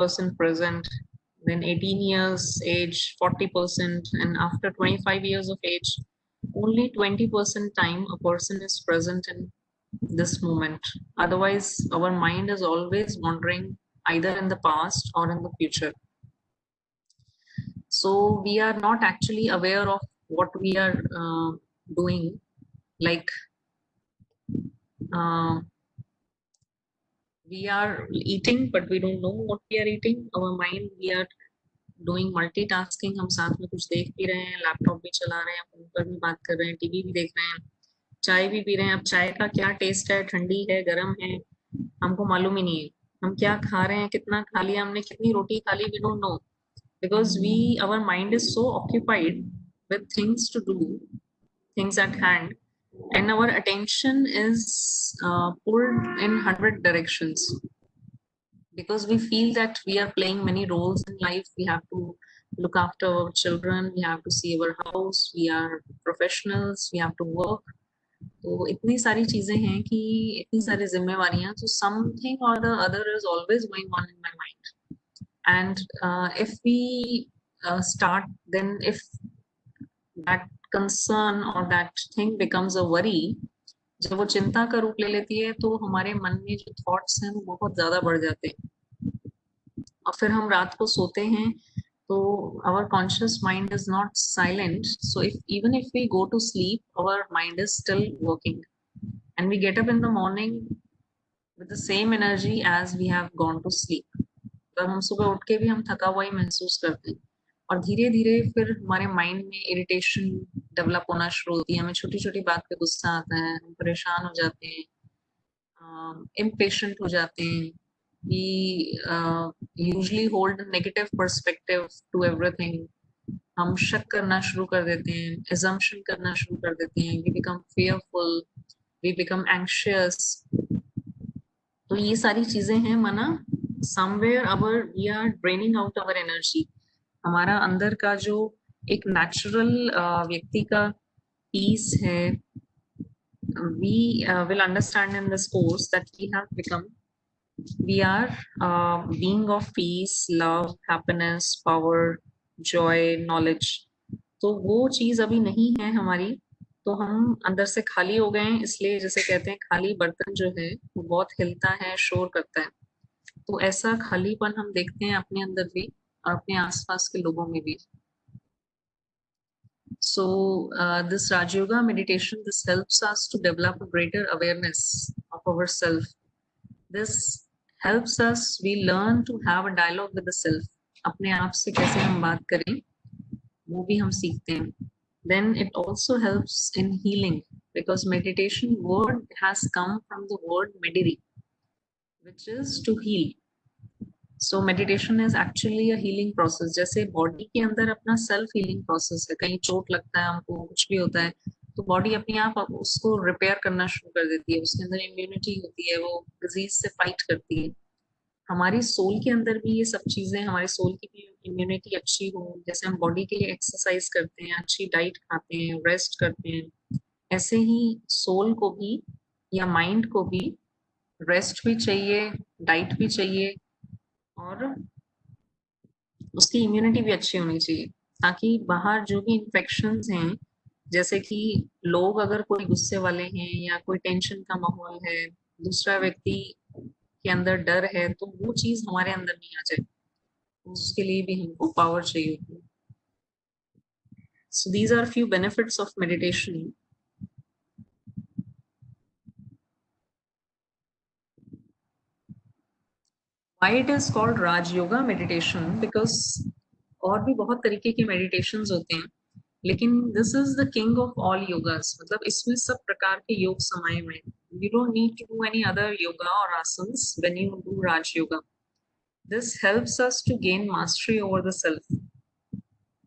80% present, then 18 years age 40%, and after 25 years of age only 20% time a person is present in this moment. Otherwise our mind is always wandering either in the past or in the future. So we are not actually aware of what we are doing. Like uh, we are eating but we don't know what we are eating. Our mind, we are doing multitasking, हम साथ में कुछ देख भी रहे हैं, laptop भी चला रहे हैं, फोन पर भी बात कर रहे हैं, टीवी भी देख रहे हैं, चाय भी पी रहे हैं। अब चाय का क्या टेस्ट है, ठंडी है, गर्म है, हमको मालूम ही नहीं है। हम क्या खा रहे हैं, कितना खा लिया हमने, कितनी रोटी खा ली, we don't know, because we our mind is so occupied with things to do, things at hand, and our attention is pulled in 100 directions, because we feel that we are playing many roles in life. We have to look after our children, we have to see our house, we are professionals, we have to work. तो इतनी सारी चीजें हैं कि इतनी सारी जिम्मेवारियां, so something or the other is always going on in my mind. And if we start, then if that concern or that thing becomes a worry, जब वो चिंता का रूप ले लेती है तो हमारे मन में जो थॉट्स हैं वो बहुत ज्यादा बढ़ जाते हैं, और फिर हम रात को सोते हैं तो our conscious mind is not silent. So if even if we go to sleep, our mind is still working, and we get up in the morning with the same energy as we have gone to sleep. तो हम सुबह उठ के भी हम थका हुआ ही महसूस करते हैं, और धीरे धीरे फिर हमारे माइंड में इरिटेशन डेवलप होना शुरू होती है, हमें छोटी छोटी बात पे गुस्सा आता है, हम परेशान हो जाते हैं, इम्पेशेंट हो जाते हैं. We usually hold a negative perspective to everything. हम शक करना शुरू कर देते हैं, assumption करना शुरू कर देते हैं, we become fearful, we become anxious. तो ये सारी चीजें हैं माना somewhere we are draining out our energy. हमारा अंदर का जो एक natural व्यक्ति का peace है, we will understand in this course that we are being of peace, love, happiness, power, joy, knowledge. तो वो चीज अभी नहीं है हमारी, तो हम अंदर से खाली हो गए हैं. इसलिए जैसे कहते हैं खाली बर्तन जो है वो बहुत हिलता है, शोर करता है. तो ऐसा खालीपन हम देखते हैं अपने अंदर भी और अपने आसपास के लोगों में भी. So this Raj Yoga meditation, this helps us to develop a greater awareness of ourselves. This helps us, we learn to have a dialogue with the self. अपने आप से कैसे हम बात करें वो भी हम सीखते हैं. Then it also helps in healing, because meditation word has come from the word mediri, which is to heal. So meditation is actually a healing process. जैसे बॉडी के अंदर अपना सेल्फ हीलिंग प्रोसेस है, कहीं चोट लगता है हमको, कुछ भी होता है तो बॉडी अपने आप उसको रिपेयर करना शुरू कर देती है, उसके अंदर इम्यूनिटी होती है, वो डिजीज से फाइट करती है. हमारी सोल के अंदर भी ये सब चीजें, हमारे सोल की भी इम्यूनिटी अच्छी हो, जैसे हम बॉडी के लिए एक्सरसाइज करते हैं, अच्छी डाइट खाते हैं, रेस्ट करते हैं, ऐसे ही सोल को भी या माइंड को भी रेस्ट भी चाहिए, डाइट भी चाहिए, और उसकी इम्यूनिटी भी अच्छी होनी चाहिए, ताकि बाहर जो भी इन्फेक्शंस हैं, जैसे कि लोग अगर कोई गुस्से वाले हैं या कोई टेंशन का माहौल है, दूसरा व्यक्ति के अंदर डर है, तो वो चीज हमारे अंदर नहीं आ जाए, उसके लिए भी हमको पावर चाहिए होती है. So these are few benefits of meditation. Why it is called Raj Yoga meditation? Because और भी बहुत तरीके के meditations होते हैं, लेकिन this is the king of all yogas. मतलब इसमें सब प्रकार के योग समाये हुए हैं. You don't need to do any other yoga or asanas when you do Raj Yoga. This helps us to gain mastery over the self.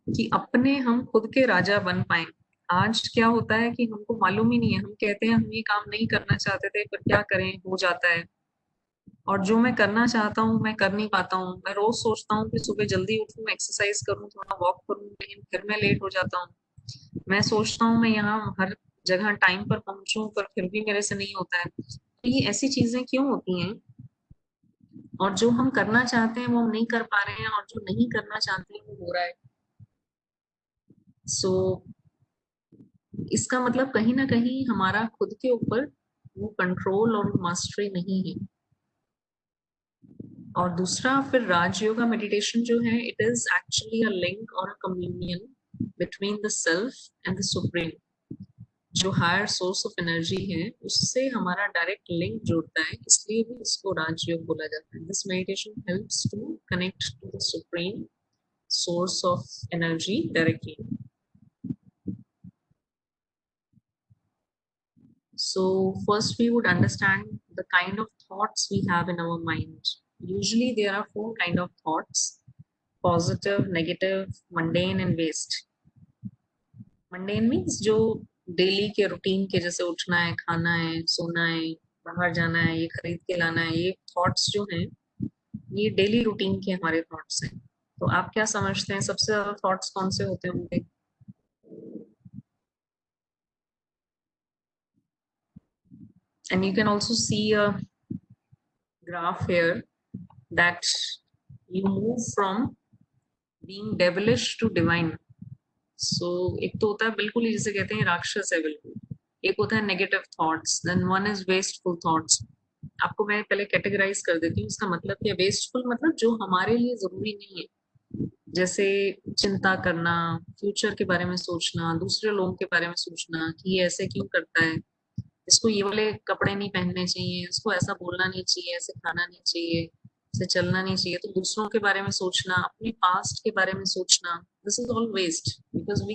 कि अपने हम खुद के राजा बन पाए. आज क्या होता है कि हमको मालूम ही नहीं है, हम कहते हैं हम ये काम नहीं करना चाहते थे पर क्या करें, हो जाता है. और जो मैं करना चाहता हूँ मैं कर नहीं पाता हूँ. मैं रोज सोचता हूँ कि सुबह जल्दी उठूं, एक्सरसाइज करूँ, थोड़ा वॉक करूँ, लेकिन फिर मैं लेट हो जाता हूँ. मैं सोचता हूँ मैं यहाँ हर जगह टाइम पर पहुंचूं, पर फिर भी मेरे से नहीं होता है. तो ये ऐसी चीजें क्यों होती हैं? और जो हम करना चाहते हैं वो हम नहीं कर पा रहे हैं, और जो नहीं करना चाहते हैं वो हो रहा है। सो इसका मतलब कहीं ना कहीं हमारा खुद के ऊपर वो कंट्रोल और मास्टरी नहीं है। और दूसरा फिर राजयोगा मेडिटेशन जो है, it is actually a link और a communion between the self and the supreme. जो हायर सोर्स ऑफ एनर्जी है उससे हमारा डायरेक्ट लिंक जुड़ता है, इसलिए भी इसको राजयोग बोला जाता है। This meditation helps to connect to the supreme source of energy directly. So first we would understand the kind of thoughts we have in our mind. Usually there are four kind of thoughts: positive, negative, mundane and waste. Mundane means जो daily के routine के, जैसे उठना है, खाना है, सोना है, बाहर जाना है, ये खरीद के लाना है, ये थॉट्स जो हैं ये डेली रूटीन के हमारे थॉट्स हैं। तो आप क्या समझते हैं सबसे ज्यादा थॉट्स कौन से होते होंगे? And you can also see a graph here that you move from being devilish to divine. So एक तो होता है बिल्कुल ही जिसे कहते हैं राक्षस है बिल्कुल, एक होता है negative thoughts, then one is wasteful thoughts. आपको मैं पहले कैटेगराइज कर देती हूँ इसका मतलब क्या। वेस्टफुल मतलब जो हमारे लिए जरूरी नहीं है, जैसे चिंता करना, फ्यूचर के बारे में सोचना, दूसरे लोगों के बारे में सोचना कि ये ऐसे क्यों करता है, इसको ये वाले कपड़े नहीं पहनने चाहिए, इसको ऐसा बोलना नहीं चाहिए, ऐसे खाना नहीं चाहिए, ऐसे चलना नहीं चाहिए। तो दूसरों के बारे में सोचना, अपने पास्ट के बारे में सोचना, this is all waste because we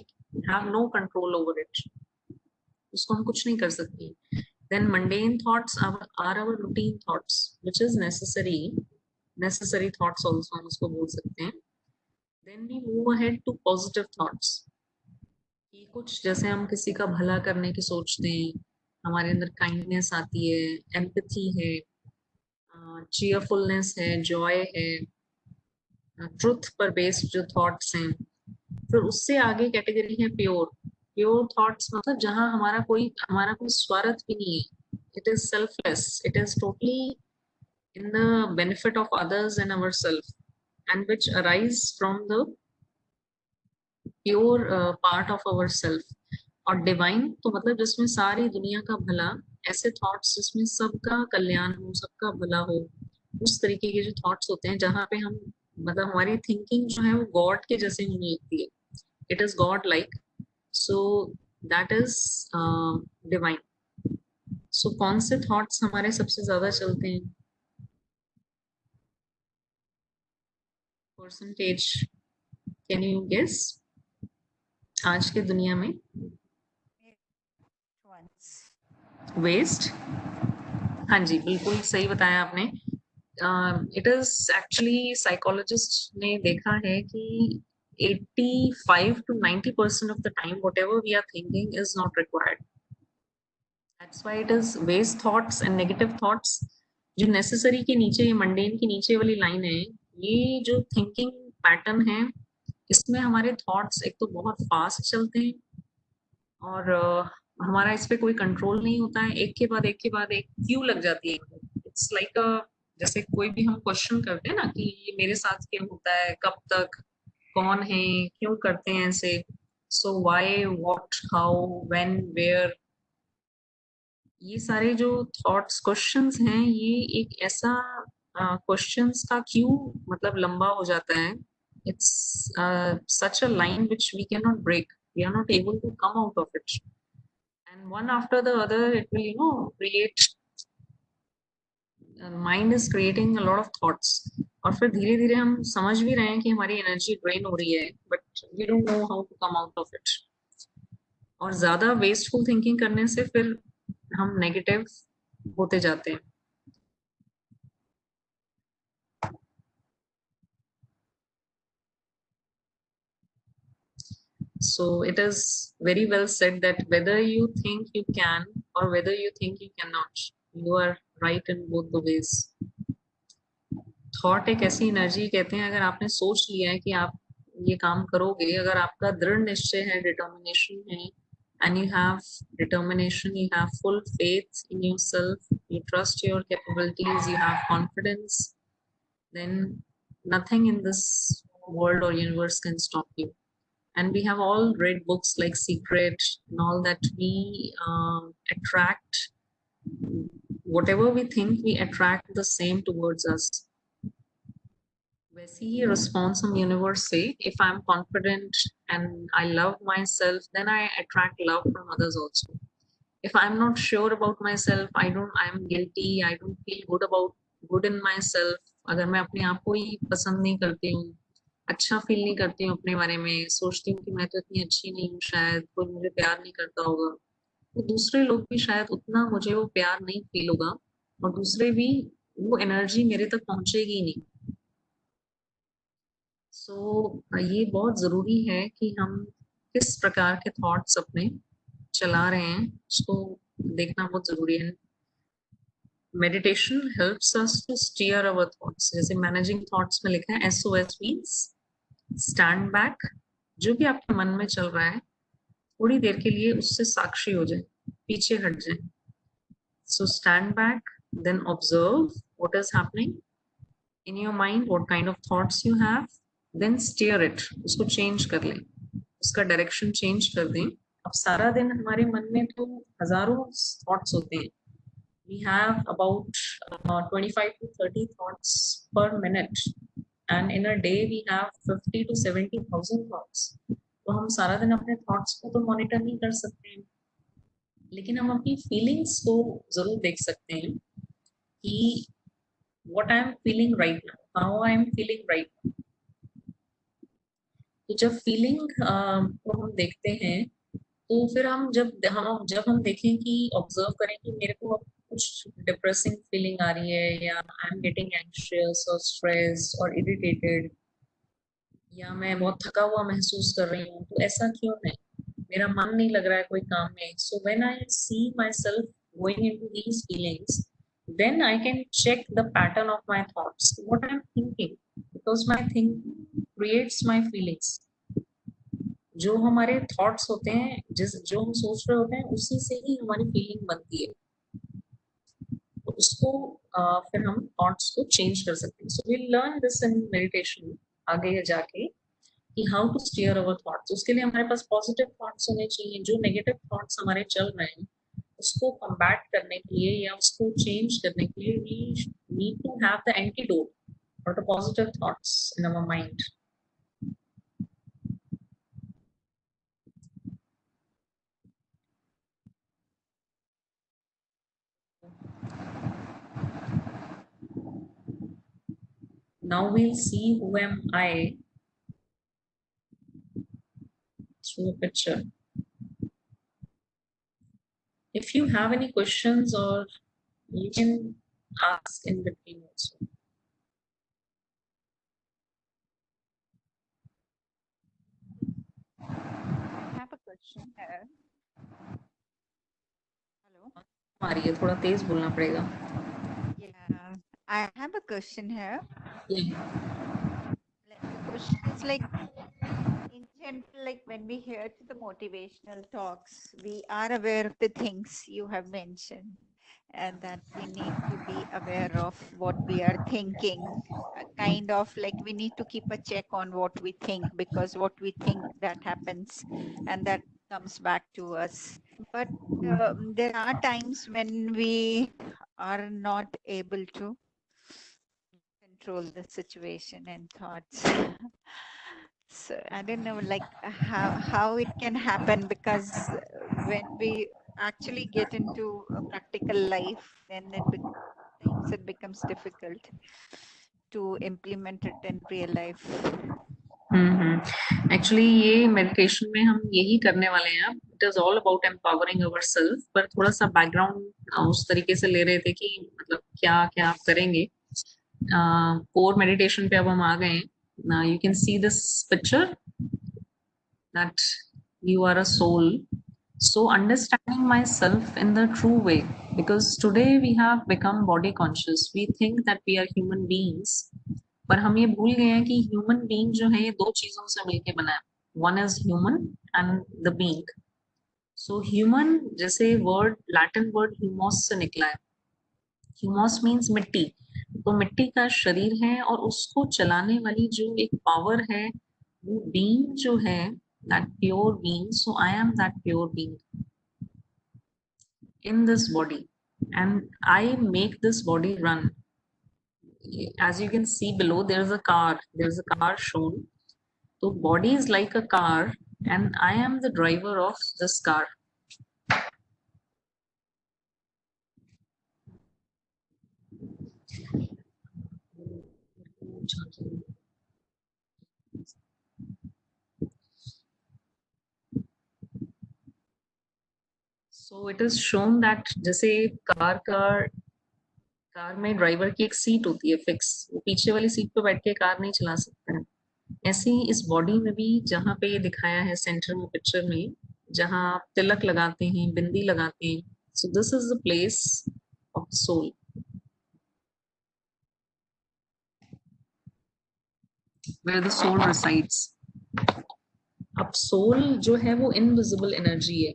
have no control over it. उसको हम कुछ नहीं कर सकते। Then mundane thoughts are our routine thoughts which is necessary, necessary thoughts also हम उसको बोल सकते हैं। Then we move ahead to positive thoughts, कि कुछ जैसे हम किसी का भला करने की सोचते हैं, हमारे अंदर काइंडनेस आती है, एम्पैथी है, चीयरफुलनेस है, जॉय है, ट्रुथ पर बेस्ड जो थॉट्स हैं। फिर उससे आगे कैटेगरी है प्योर। प्योर थॉट्स मतलब जहां हमारा कोई स्वार्थ भी नहीं है, it is selfless, it is totally in the benefit of others and our self, and which arise from the pure part of our self. और डिवाइन तो मतलब जिसमें सारी दुनिया का भला, ऐसे थॉट्स जिसमें सबका कल्याण हो, सबका भला हो, उस तरीके के जो थॉट्स होते हैं जहाँ पे हम मतलब हमारी थिंकिंग जो है वो गॉड के जैसे होने लगती है, it is God like. So that is divine. So कौन से थॉट्स हमारे सबसे ज्यादा चलते हैं? परसेंटेज, कैन यू गेस आज के दुनिया में? Once. वेस्ट, हाँ जी बिल्कुल सही बताया आपने। इट इज एक्चुअली साइकोलॉजिस्ट ने देखा है कि 85 to 90% of the time whatever we are thinking is not required. That's why it is waste thoughts and negative thoughts जो नेसेसरी के नीचे, ये मंडेन के नीचे वाली लाइन है, ये जो थिंकिंग पैटर्न है, इसमें हमारे थॉट्स एक तो बहुत फास्ट चलते हैं, और हमारा इस पे कोई कंट्रोल नहीं होता है, एक के बाद एक के बाद एक क्यू लग जाती है। इट्स लाइक जैसे कोई भी हम क्वेश्चन करते हैं ना कि ये मेरे साथ क्यों होता है, कब तक, कौन है, क्यों करते हैं ऐसे। So why, what, how, when, where, ये सारे जो थॉट्स क्वेश्चंस हैं, ये एक ऐसा क्वेश्चंस का क्यू मतलब लंबा हो जाता है। It's such a line which we can not break, we are not able to come out of it, and one after the other it will create, mind is creating a lot of thoughts, और फिर धीरे धीरे हम समझ भी रहे हैं कि हमारी एनर्जी ड्रेन हो रही है, but we don't know how to come out of it. और ज्यादा वेस्टफुल थिंकिंग करने से फिर हम नेगेटिव होते जाते हैं। So it is very well said that whether you think you can or whether you think you cannot, you are right in both the ways. Thought एक ऐसी एनर्जी कहते हैं, अगर आपने सोच लिया है कि आप ये काम करोगे, अगर आपका दृढ़ निश्चय है, डिटर्मिनेशन है, and you have determination, you have full faith in yourself, you trust your capabilities, you have confidence, then nothing in this world or universe can stop you. And we have all read books like Secret and all that. We attract whatever we think, we attract the same towards us. वैसे ही response हम universe से, if I'm confident and I love myself, then I attract love from others also. If I'm not sure about myself, I'm guilty, I don't feel good in myself. अगर मैं अपने आप को ही पसंद नहीं करती हूँ, अच्छा फील नहीं करती हूँ अपने बारे में, सोचती हूँ कि मैं तो इतनी अच्छी नहीं हूँ, शायद कोई मुझे प्यार नहीं करता होगा, तो दूसरे लोग भी शायद उतना मुझे वो प्यार नहीं फील होगा, और दूसरे भी वो एनर्जी मेरे तक पहुंचेगी नहीं। ये बहुत जरूरी है कि हम किस प्रकार के थॉट्स अपने चला रहे हैं, उसको देखना बहुत जरूरी है। Meditation helps us to steer our thoughts, जैसे मैनेजिंग थॉट्स में लिखा है SOS मीन्स स्टैंड बैक। जो भी आपके मन में चल रहा है, थोड़ी देर के लिए उससे साक्षी हो जाए, पीछे हट जाए। So stand back, then observe what is happening in your mind, what kind of thoughts you have, then steer it, उसको चेंज कर लें, उसका डायरेक्शन चेंज कर दें। अब सारा दिन हमारे मन में तो हजारों थॉट्स होते हैं। We have about 25 to 30 thoughts per minute, and in a day we have 50 to 70,000 thoughts. तो हम सारा दिन अपने थॉट्स को तो मॉनिटर नहीं कर सकते हैं, लेकिन हम अपनी फीलिंग्स को जरूर देख सकते हैं कि what I am feeling right now, how I am feeling right now. तो जब फीलिंग को हम देखते हैं, तो फिर हम जब हम देखें कि ऑब्जर्व करें कि मेरे को अब कुछ डिप्रेसिंग फीलिंग आ रही है, या आई एम गेटिंग एंग्शियस और स्ट्रेस और इरिटेटेड, या मैं बहुत थका हुआ महसूस कर रही हूँ, तो ऐसा क्यों है, मेरा मन नहीं लग रहा है कोई काम में। So when I see myself going into these feelings, then I can check the pattern of my thoughts, what I'm thinking, because my thinking creates my feelings. जो हमारे थॉट्स होते हैं, जो हम सोच रहे होते हैं, उसी से ही हमारी फीलिंग बनती है, तो उसको फिर हम थॉट्स को चेंज कर सकते हैं। So we learn this in meditation आगे जाके, कि how to steer our thoughts. उसके लिए हमारे पास पॉजिटिव थॉट्स होने चाहिए। जो नेगेटिव थॉट्स हमारे चल रहे हैं, उसको कम्बैट करने के लिए या उसको चेंज करने के लिए we need to have the antidote for the positive thoughts in our mind. Now we'll see who am I through a picture. If you have any questions, or you can ask in between also. I have a question here. Hello. आ रही है, थोड़ा तेज बोलना पड़ेगा। Yeah, I have a question here. Yeah. The question is like, in general, like when we hear to the motivational talks, we are aware of the things you have mentioned, and that we need to be aware of what we are thinking. Kind of like we need to keep a check on what we think, because what we think, that happens, and that comes back to us. But there are times when we are not able to control the situation and thoughts. So I don't know, like how it can happen, because when we actually get into a practical life, then times it becomes difficult to implement it in real life. Actually ये meditation में हम यही करने वाले हैं। It is all about empowering our self, पर थोड़ा सा बैकग्राउंड उस तरीके से ले रहे थे कि मतलब क्या क्या आप करेंगे। कोर मेडिटेशन पे अब हम आ गए हैं। You can see this picture that you are a soul. So understanding myself in the true way, because today we have become body conscious, we think that we are human beings, पर हम ये भूल गए हैं कि human being जो है, ये दो चीजों से मिलके बना है। One is human and the being. So human, जैसे वर्ड, लैटिन वर्ड ह्यूमोस से निकला है। ह्यूमोस मीन्स मिट्टी। तो मिट्टी का शरीर है और उसको चलाने वाली जो एक पावर है वो बीइंग जो है, that pure being, so I am that pure being in this body, and I make this body run. As you can see below, there's a car shown. So body is like a car and I am the driver of this car. So it is shown that जैसे car में driver की एक seat होती है fix, वो पीछे वाली seat पे बैठ के कार नहीं चला सकता है। ऐसे ही इस बॉडी में भी जहाँ पे ये दिखाया है सेंटर में पिक्चर में, जहाँ आप तिलक लगाते हैं, बिंदी लगाते हैं, so this is the place of soul, where the soul resides. अब सोल जो है वो इनविजिबल एनर्जी है।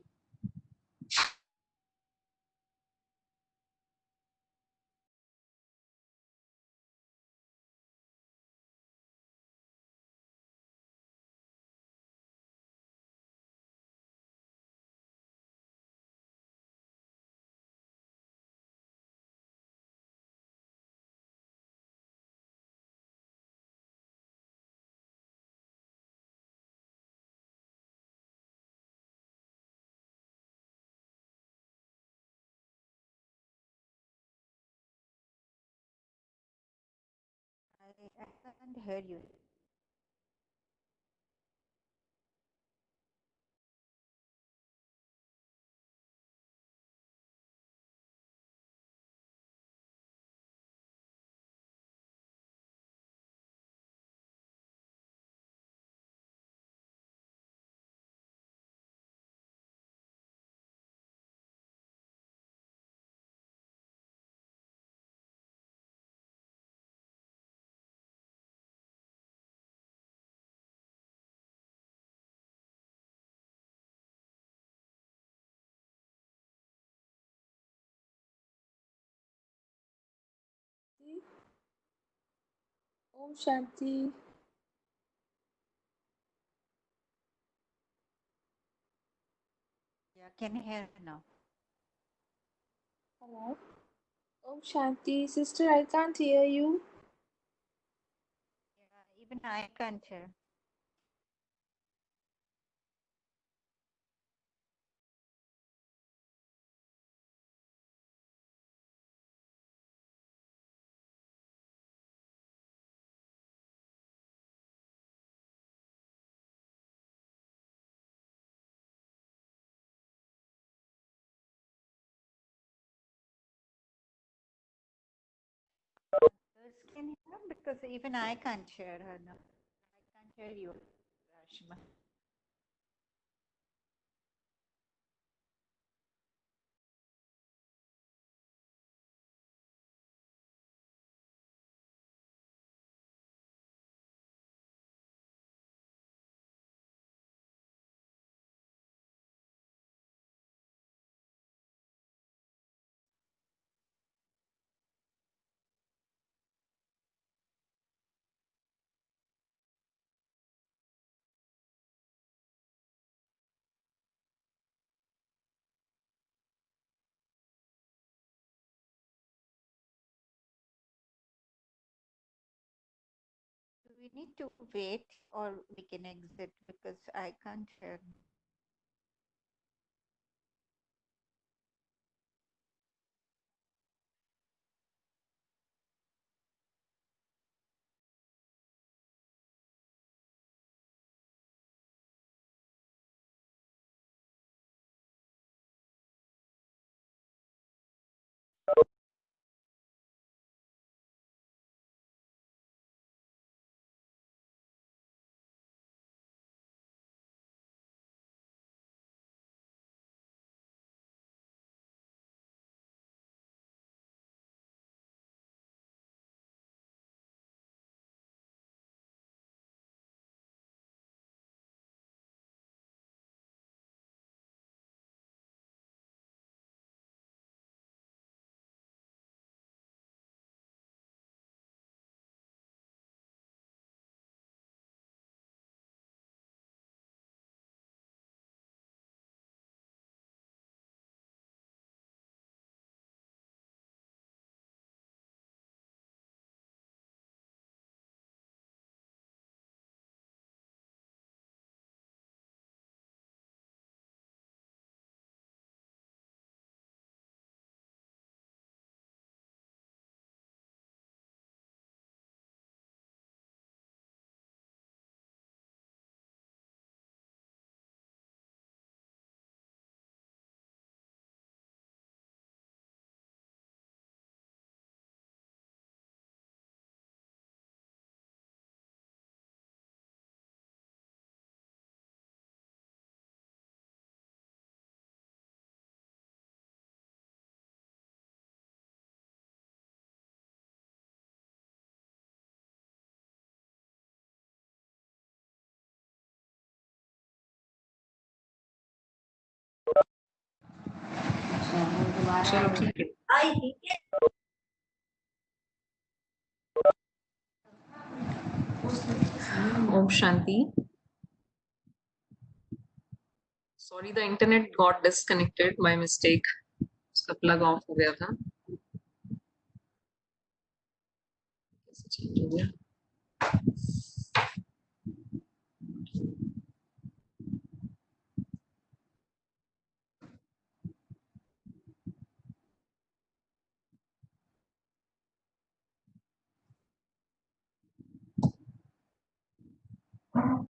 I can't hear you. Om Shanti. Yeah, can you hear now? Hello. Om Shanti. Sister, I can't hear you. Yeah, even I can't hear. Others can hear because even I can't hear her now. I can't hear you, Rashma. Do we need to wait or we can exit because I can't hear? चलो ठीक है। Om Shanti. Sorry, the internet got disconnected by mistake, उसका plug off हो गया था। कैसे change हो गया?